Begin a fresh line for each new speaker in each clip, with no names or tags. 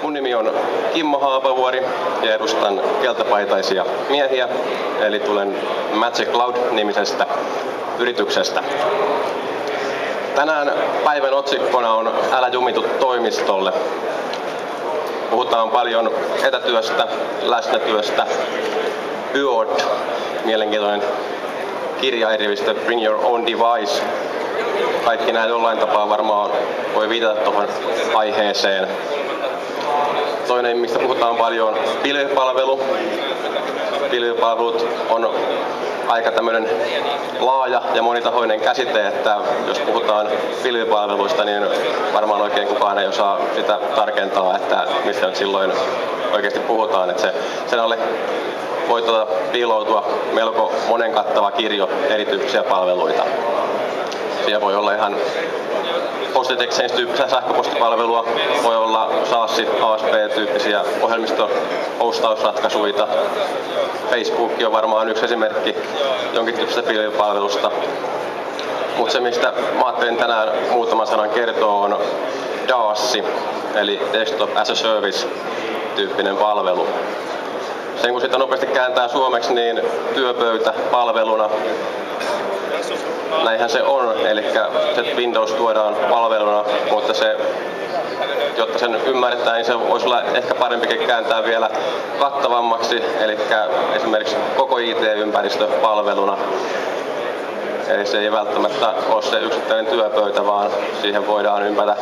Mun nimi on Kimmo Haapavuori ja edustan keltapaitaisia miehiä, eli tulen Magic Cloud-nimisestä yrityksestä. Tänään päivän otsikkona on Älä jumitu toimistolle. Puhutaan paljon etätyöstä, läsnätyöstä, Byord, mielenkiintoinen kirjairivistö Bring Your Own Device. Kaikki nämä jollain tapaa varmaan voi viitata tuohon aiheeseen. Toinen, mistä puhutaan paljon, on pilvipalvelu. Pilvipalvelut on aika tämmöinen laaja ja monitahoinen käsite, että jos puhutaan pilvipalveluista, niin varmaan oikein kukaan ei osaa sitä tarkentaa, että mistä nyt silloin oikeasti puhutaan. Että sen alle voi piiloutua melko monen kattava kirjo erityyppisiä palveluita. Siellä voi olla ihan Post Exchange-tyyppisiä sähköpostipalvelua, voi olla SaaS, ASP-tyyppisiä ohjelmisto-hostausratkaisuja. Facebook on varmaan yksi esimerkki jonkin tyyppisestä pilvipalvelusta. Mutta se, mistä mä ajattelin tänään muutaman sanan kertoa, on DaaS, eli Desktop as a Service-tyyppinen palvelu. Sen kun sitä nopeasti kääntää suomeksi, niin työpöytä palveluna. Näinhän se on, eli se Windows tuodaan palveluna, mutta jotta sen ymmärretään, niin se voisi olla ehkä parempikin kääntää vielä kattavammaksi, eli esimerkiksi koko IT-ympäristö palveluna. Eli se ei välttämättä ole se yksittäinen työpöytä, vaan siihen voidaan ympätä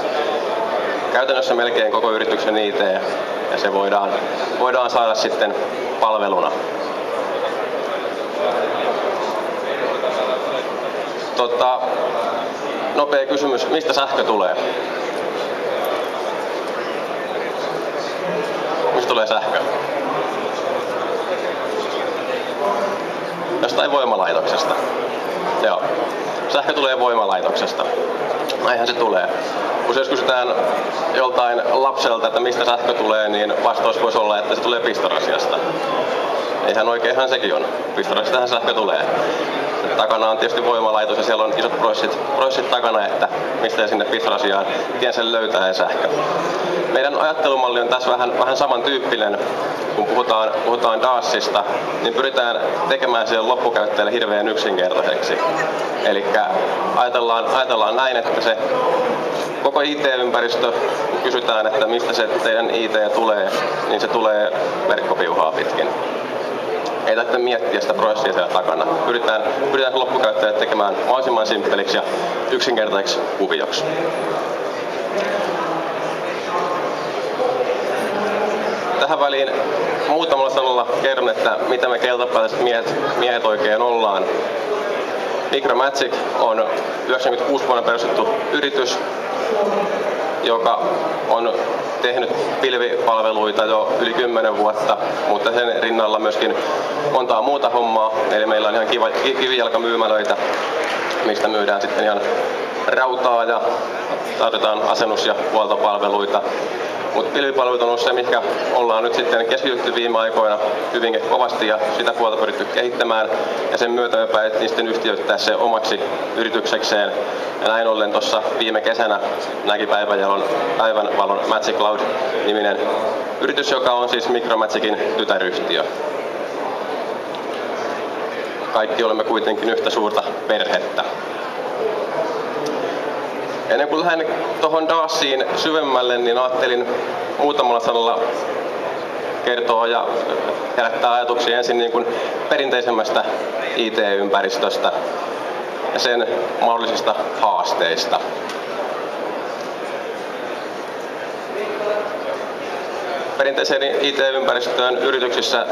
käytännössä melkein koko yrityksen IT, ja se voidaan saada sitten palveluna. Nopea kysymys, mistä sähkö tulee? Mistä tulee sähkö? Jostain voimalaitoksesta. Joo. Sähkö tulee voimalaitoksesta. Näinhän se tulee. Kun jos kysytään joltain lapselta, että mistä sähkö tulee, niin vastaus voisi olla, että se tulee pistorasiasta. Ihan oikeinhan sekin on. Pistorasiastahan sähkö tulee. Takana on tietysti voimalaitos ja siellä on isot prosessit takana, että mistä sinne pistorasiaan tien sen löytää sähkö. Meidän ajattelumalli on tässä vähän samantyyppinen. Kun puhutaan DaaSista, niin pyritään tekemään sen loppukäyttäjälle hirveän yksinkertaiseksi. Eli ajatellaan näin, että se koko IT-ympäristö, kun kysytään, että mistä se teidän IT tulee, niin se tulee verkkopiuhaa pitkin. Ei tarvitse miettiä sitä prosessia siellä takana. Pyritään loppukäyttäjät tekemään mahdollisimman simppeliksi ja yksinkertaiseksi kuvioksi. Tähän väliin muutamalla sanalla kerron, että mitä me keltapäiväiset miehet oikein ollaan. Micromagic on 96 vuonna perustettu yritys, joka on tehnyt pilvipalveluita jo yli 10 vuotta, mutta sen rinnalla myöskin montaa muuta hommaa. Eli meillä on ihan kivijalkamyymälöitä, mistä myydään sitten ihan rautaa ja tarjotaan asennus- ja huoltopalveluita. Mutta pilvipalvelut on ollut se, mikä ollaan nyt sitten keskitytty viime aikoina hyvinkin kovasti ja sitä puolta pyritty kehittämään. Ja sen myötä me päätettiin sitten yhtiöittää se omaksi yrityksekseen. Ja näin ollen tuossa viime kesänä näki päivänvalon Magic Cloud-niminen yritys, joka on siis Micromagicin tytäryhtiö. Kaikki olemme kuitenkin yhtä suurta perhettä. Ennen kuin lähden tuohon DaaSiin syvemmälle, niin ajattelin muutamalla sanalla kertoa ja herättää ajatuksia ensin niin kuin perinteisemmästä IT-ympäristöstä ja sen mahdollisista haasteista. Perinteiseen IT-ympäristöön yrityksissä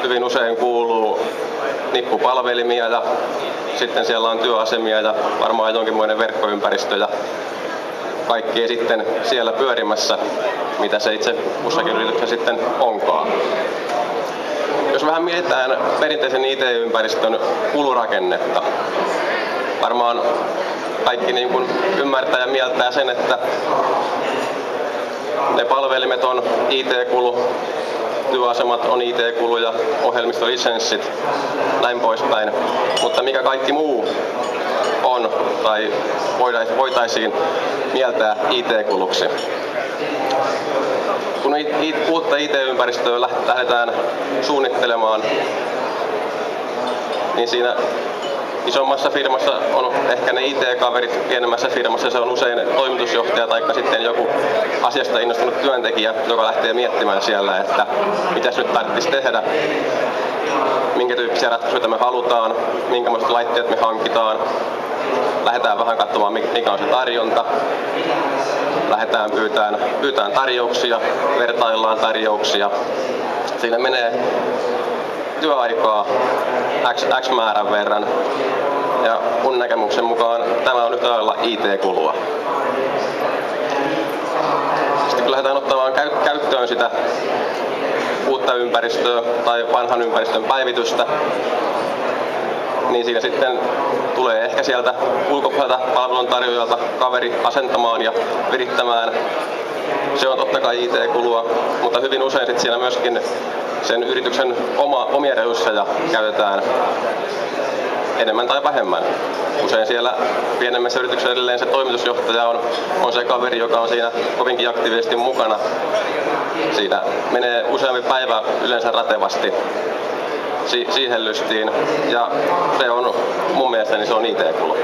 hyvin usein kuuluu nippupalvelimia ja sitten siellä on työasemia ja varmaan jonkinmoinen verkkoympäristö ja kaikki ei sitten siellä pyörimässä, mitä se itse kussakin yrityksessä sitten onkaan. Jos vähän mietitään perinteisen IT-ympäristön kulurakennetta, varmaan kaikki niin kuin ymmärtää ja mieltää sen, että ne palvelimet on IT-kulu, työasemat on IT-kulu ja ohjelmistolisenssit, näin poispäin. Mutta mikä kaikki muu on tai voitaisiin mieltää IT-kuluksi? kun uutta IT-ympäristöä lähdetään suunnittelemaan, niin siinä isommassa firmassa on ehkä ne IT-kaverit, pienemmässä firmassa se on usein toimitusjohtaja tai sitten joku asiasta innostunut työntekijä, joka lähtee miettimään siellä, että mitäs nyt tarvitsisi tehdä, minkä tyyppisiä ratkaisuja me halutaan, minkälaiset laitteet me hankitaan. Lähdetään vähän katsomaan, mikä on se tarjonta. Lähdetään pyytämään tarjouksia, vertaillaan tarjouksia. Siinä menee työaikaa X määrän verran. Ja mun näkemyksen mukaan tämä on yhtä lailla IT-kulua. Sitten kun lähdetään ottamaan käyttöön sitä uutta ympäristöä tai vanhan ympäristön päivitystä, niin siinä sitten tulee ehkä sieltä ulkopuolelta palveluntarjoajalta kaveri asentamaan ja virittämään. Se on totta kai IT-kulua, mutta hyvin usein sitten siinä myöskin sen yrityksen omia resursseja käytetään enemmän tai vähemmän. Usein siellä pienemmässä yrityksessä edelleen se toimitusjohtaja on se kaveri, joka on siinä kovinkin aktiivisesti mukana. Siitä menee useampi päivä yleensä ratevasti siihen lystiin, ja se on mun mielestäni se on IT-kulu.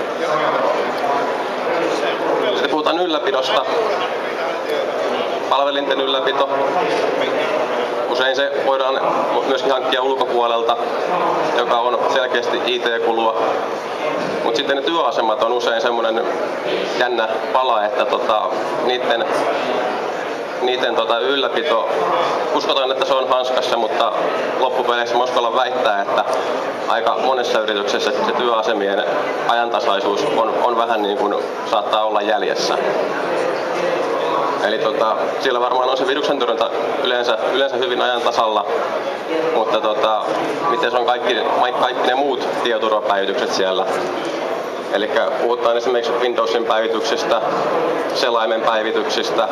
Sitten puhutaan ylläpidosta. Palvelinten ylläpito. Usein se voidaan myöskin hankkia ulkopuolelta, joka on selkeästi IT-kulua. Mutta sitten ne työasemat on usein semmoinen jännä pala, että niiden ylläpito, uskotaan, että se on hanskassa, mutta loppupeleissä mä uskallan väittää, että aika monessa yrityksessä se työasemien ajantasaisuus on vähän niin kuin saattaa olla jäljessä. Eli siellä varmaan on se viruksen torjunta yleensä hyvin ajan tasalla, mutta miten se on kaikki ne muut tietoturvapäivitykset siellä. Eli puhutaan esimerkiksi Windowsin päivityksestä, selaimen päivityksistä,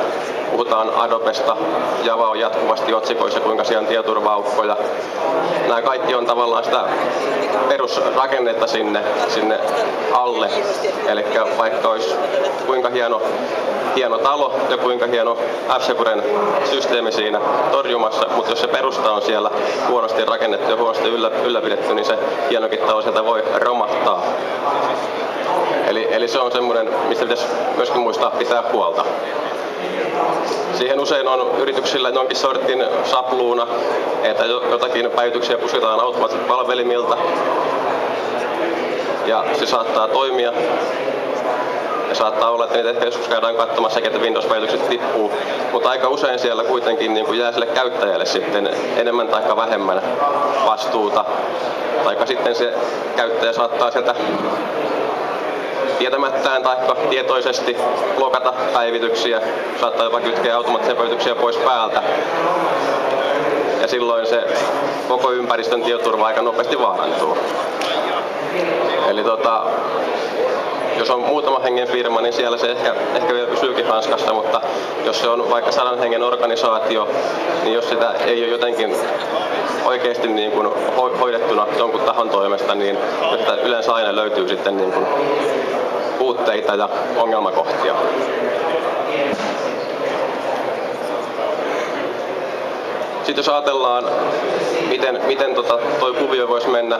puhutaan Adobesta, Java on jatkuvasti otsikoissa, kuinka siellä on tietoturva-aukkoja. Nämä kaikki on tavallaan sitä perusrakennetta sinne alle. Eli vaikka olisi kuinka hieno talo ja kuinka hieno F-Securen systeemi siinä torjumassa, mutta jos se perusta on siellä huonosti rakennettu ja huonosti ylläpidetty, niin se hienokin talo sieltä voi romahtaa. Eli se on semmoinen, mistä pitäisi myöskin muistaa pitää huolta. Siihen usein on yrityksillä jonkin sortin sapluuna, että jotakin päivityksiä pusketaan automaattisesti palvelimilta. Ja se saattaa toimia. Ja saattaa olla, että niitä ehkä joskus käydään katsomassa, että Windows-päivitykset tippuu. Mutta aika usein siellä kuitenkin niin kuin jää sille käyttäjälle sitten enemmän tai vähemmän vastuuta. Taikka sitten se käyttäjä saattaa sieltä tietämättään tai tietoisesti blokata päivityksiä, saattaa jopa kytkeä automaattisia päivityksiä pois päältä. Ja silloin se koko ympäristön tietoturva aika nopeasti vaarantuu. Eli jos on muutama hengen firma, niin siellä se ehkä vielä pysyykin hanskassa, mutta jos se on vaikka 100 hengen organisaatio, niin jos sitä ei ole jotenkin oikeasti niin kuin hoidettuna jonkun tahon toimesta, niin yleensä aina löytyy sitten niin kuin puutteita ja ongelmakohtia. Sitten jos ajatellaan, miten toi kuvio voisi mennä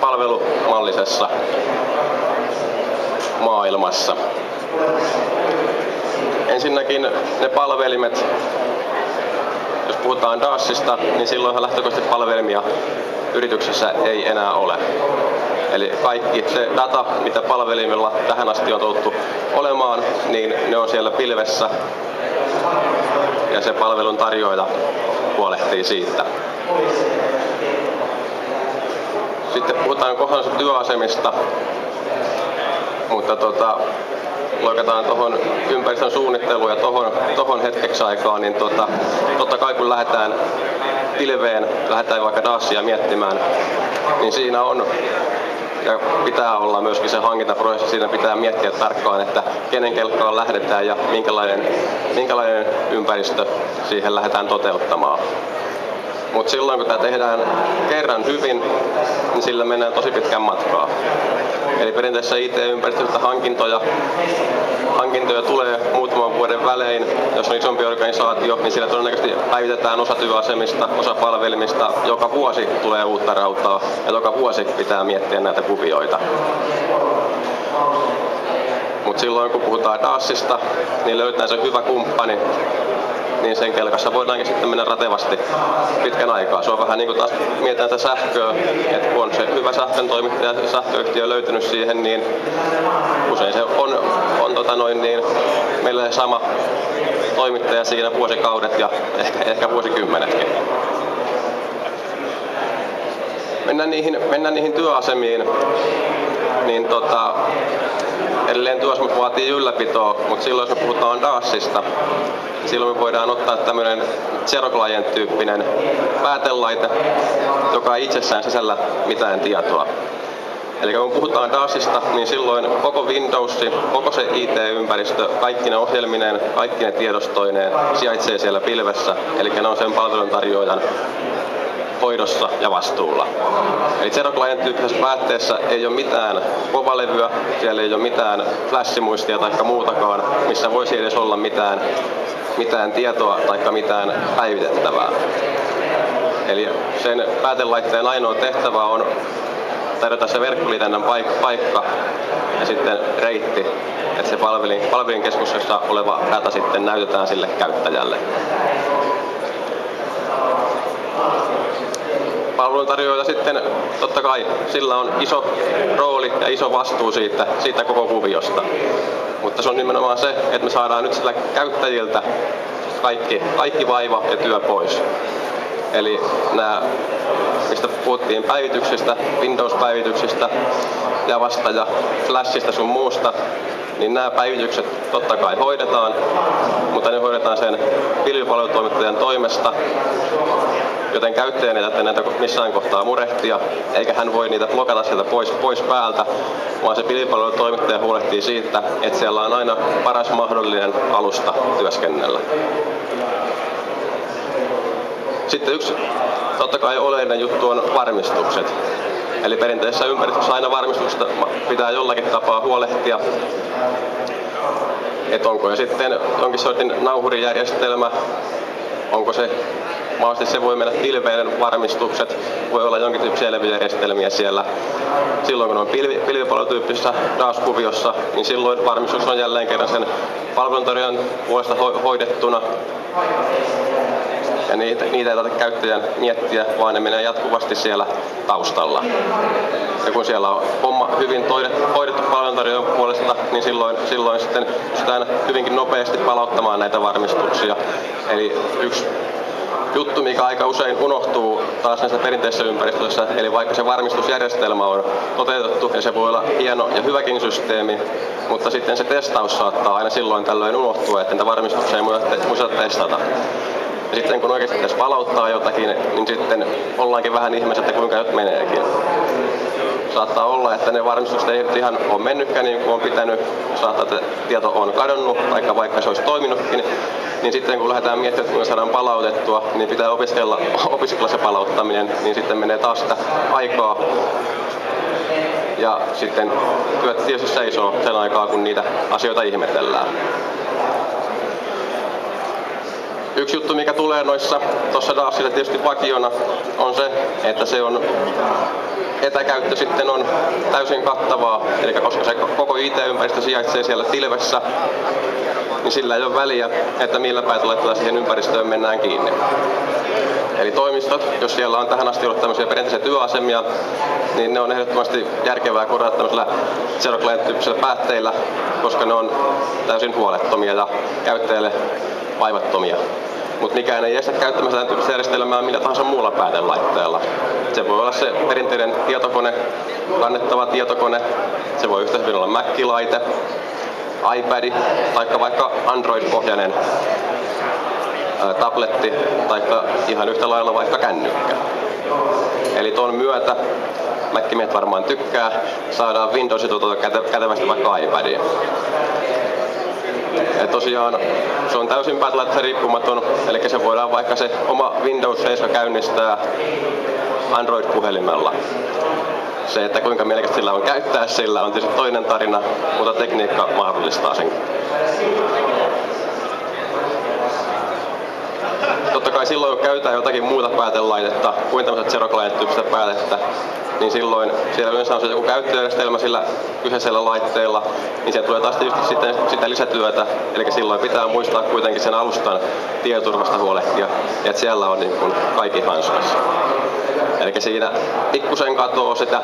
palvelumallisessa maailmassa. Ensinnäkin ne palvelimet, jos puhutaan DASista, niin silloinhan lähtökohtaisesti palvelimia yrityksessä ei enää ole. Eli kaikki se data, mitä palvelimilla tähän asti on totuttu olemaan, niin ne on siellä pilvessä ja se palvelun tarjoaja huolehtii siitä. Sitten puhutaan kohdallisista työasemista, mutta loikataan tuohon ympäristön suunnitteluun ja tohon hetkeksi aikaa, niin totta kai kun lähdetään pilveen, lähdetään vaikka DASia miettimään, niin siinä on ja pitää olla myöskin se hankintaprosessi, siinä pitää miettiä tarkkaan, että kenen kelkkaan lähdetään ja minkälainen ympäristö siihen lähdetään toteuttamaan. Mutta silloin kun tämä tehdään kerran hyvin, niin sillä mennään tosi pitkän matkaa. Eli perinteisessä IT-ympäristössä hankintoja tulee muutaman vuoden välein, jos on isompi organisaatio, niin siellä todennäköisesti päivitetään osa työasemista, osa palvelimista. Joka vuosi tulee uutta rautaa ja joka vuosi pitää miettiä näitä kuvioita. Mutta silloin kun puhutaan DASista, niin löytää se hyvä kumppani, niin sen kelkassa voidaankin sitten mennä ratevasti pitkän aikaa. Se on vähän niin kuin taas mietitään tätä sähköä, että kun on se hyvä sähköntoimittaja ja sähköyhtiö löytynyt siihen, niin usein se on meillä se sama toimittaja siinä vuosikaudet ja ehkä vuosikymmenetkin. Mennään niihin työasemiin, niin edelleen työasemat vaatii ylläpitoa, mutta silloin jos me puhutaan DASista, silloin me voidaan ottaa tämmöinen Zero Client-tyyppinen päätelaite, joka ei itsessään sisällä mitään tietoa. Eli kun puhutaan DASista, niin silloin koko Windows, koko se IT-ympäristö, kaikki ne ohjelmineen, kaikki ne tiedostoineen sijaitsee siellä pilvessä, eli ne on sen palveluntarjoajan hoidossa ja vastuulla. Eli Zero Client-tyyppisessä päätteessä ei ole mitään kovalevyä, siellä ei ole mitään flashimuistia tai muutakaan, missä voisi edes olla mitään tietoa tai mitään päivitettävää. Eli sen päätelaitteen ainoa tehtävä on tarjota se verkkoliitännän paikka ja sitten reitti, että se palvelin keskuksessa oleva data sitten näytetään sille käyttäjälle. Palveluntarjoaja sitten, totta kai, sillä on iso rooli ja iso vastuu siitä koko kuviosta. Mutta se on nimenomaan se, että me saadaan nyt sillä käyttäjiltä kaikki vaiva ja työ pois. Eli nämä, mistä puhuttiin päivityksistä, Windows-päivityksistä, Javasta ja Flashista sun muusta, niin nämä päivitykset totta kai hoidetaan, mutta ne hoidetaan sen pilvipalvelutoimittajan toimesta, joten käyttäjän ei tarvitse näitä missään kohtaa murehtia, eikä hän voi niitä blokata sieltä pois päältä, vaan se pilvipalvelutoimittaja huolehtii siitä, että siellä on aina paras mahdollinen alusta työskennellä. Sitten yksi totta kai oleellinen juttu on varmistukset. Eli perinteisessä ympäristössä aina varmistuksesta pitää jollakin tapaa huolehtia, että onko se sitten jonkin sortin nauhurijärjestelmä, onko se mahdollisesti se voi mennä pilveen varmistukset, voi olla jonkin tyyppisiä levyjärjestelmiä siellä. Silloin kun on pilvipalvelutyyppisessä DAS-kuviossa, niin silloin varmistus on jälleen kerran sen palveluntarjoajan puolesta hoidettuna. Ja niitä ei tarvitse käyttäjän miettiä, vaan ne menee jatkuvasti siellä taustalla. Ja kun siellä on homma hyvin hoidettu palveluntarjoajan puolesta, niin silloin sitten pystytään hyvinkin nopeasti palauttamaan näitä varmistuksia. Eli yksi juttu, mikä aika usein unohtuu taas näissä perinteisissä ympäristöissä, eli vaikka se varmistusjärjestelmä on toteutettu ja se voi olla hieno ja hyväkin systeemi, mutta sitten se testaus saattaa aina silloin tällöin unohtua, että niitä varmistuksia ei muista testata. Ja sitten kun oikeasti pitäisi palauttaa jotakin, niin sitten ollaankin vähän ihmeessä, että kuinka nyt meneekin. Saattaa olla, että ne varmistukset ei ihan ole mennytkään niin kuin on pitänyt, saattaa, että tieto on kadonnut, tai vaikka se olisi toiminutkin, niin sitten kun lähdetään miettimään, että kuinka saadaan palautettua, niin pitää opiskella se palauttaminen, niin sitten menee taas sitä aikaa. Ja sitten työt tietysti seisoo sen aikaa, kun niitä asioita ihmetellään. Yksi juttu, mikä tulee tuossa DASilla tietysti vakiona, on se, että se on etäkäyttö sitten on täysin kattavaa, eli koska se koko IT-ympäristö sijaitsee siellä pilvessä, niin sillä ei ole väliä, että millä päätelaitteella siihen ympäristöön mennään kiinni. Eli toimistot, jos siellä on tähän asti ollut tämmöisiä perinteisiä työasemia, niin ne on ehdottomasti järkevää korjata tämmöisellä Zero Client-tyyppisillä päätteillä, koska ne on täysin huolettomia ja käyttäjälle vaivattomia. Mutta mikään ei estä käyttämässä tämän tyyppistä järjestelmää millä tahansa muulla päätelaitteella. Se voi olla se perinteinen tietokone, kannettava tietokone, se voi yhtä hyvin olla Mac-laite, iPad tai vaikka Android-pohjainen tabletti tai ihan yhtä lailla vaikka kännykkä. Eli tuon myötä, Mac-miehet varmaan tykkää, saadaan Windowsilla kätevästi vaikka iPadiin. Ja tosiaan se on täysin päätelaitteesta riippumaton, eli se voidaan vaikka se oma Windows 7 käynnistää Android-puhelimella. Se, että kuinka mielekästä sillä on käyttää sillä, on tietysti toinen tarina, mutta tekniikka mahdollistaa sen. silloin kun käytetään jotakin muuta päätelaitetta kuin tämmöiset Xerox-laite-tyyppistä päätettä, niin silloin siellä yleensä on se joku käyttöjärjestelmä sillä kyseisellä laitteella, niin sieltä tulee taas tietysti sitten sitä lisätyötä, eli silloin pitää muistaa kuitenkin sen alustan tietoturvasta huolehtia, ja että siellä on niin kuin kaikki hanskassa. Eli siinä pikkusen katoo sitä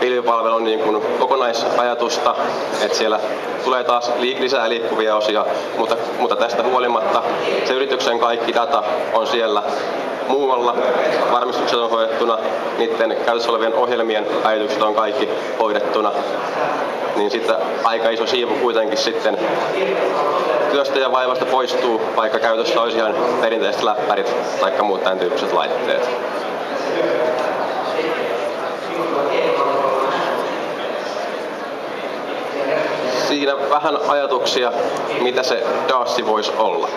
pilvipalvelun niin kuin kokonaisajatusta, että siellä tulee taas lisää liikkuvia osia, mutta tästä huolimatta se yrityksen kaikki data on siellä muualla, varmistukset on hoidettuna, niiden käytössä olevien ohjelmien päivitykset on kaikki hoidettuna, niin sitten aika iso siivu kuitenkin sitten työstä ja vaivasta poistuu, vaikka käytössä olisi ihan perinteiset läppärit tai muut tämän tyyppiset laitteet. Siinä vähän ajatuksia, mitä se DAS voisi olla.